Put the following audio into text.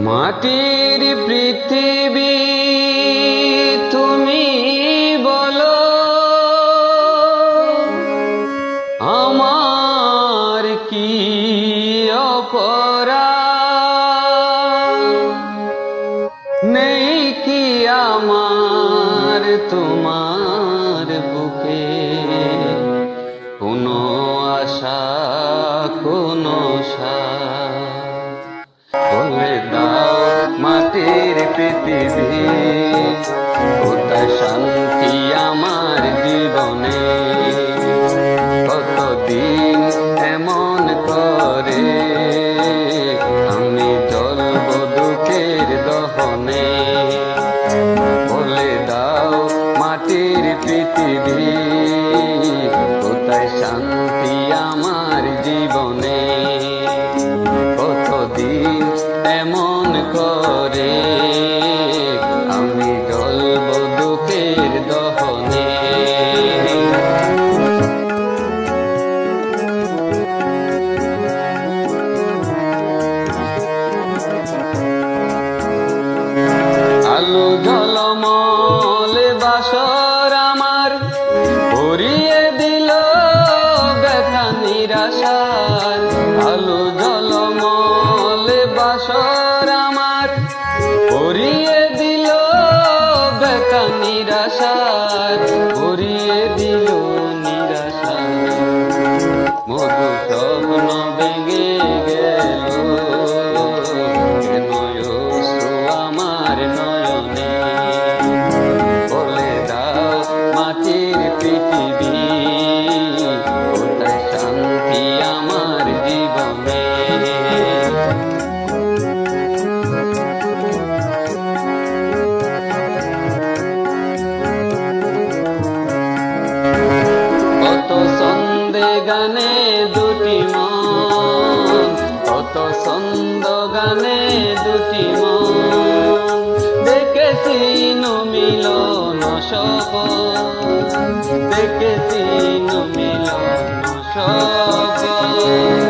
মাটির পৃথিবী তুমি বলো আমার কি অপরাধ, নেই কি আমার তোমার বুকে কোনো আশা কোনো বলে দাও মাটির পৃথিবী কোথায় শান্তি আমার জীবনে, কতদিন এমন করে আমি জ্বলব দুঃখের দহনে। বলে দাও মাটির পৃথিবী কোথায় শান্তি আমার জীবনে, কতদিন এমন করে আমি জ্বলব দুঃখের দহনে। আলো ঝলমল বাসর আমার ভরিয়ে দিল ব্যথা নিরাশার, আলো ঝলমল বাসর আমার ভরিয়ে দিল ব্যথা নিরাশার, ভরিয়ে দিল নিরাশার। মধু স্বপ্ন ভেঙে গেল আমার নয়নে। বলে দাও মাটির পৃথিবী কোথায় শান্তি আমার জীবনে, কত ছন্দে গানে দুটি মন, কত ছন্দ গানে দুটি মন, দেখেছি মিলন সপন, দেখেছি মিলন সপন।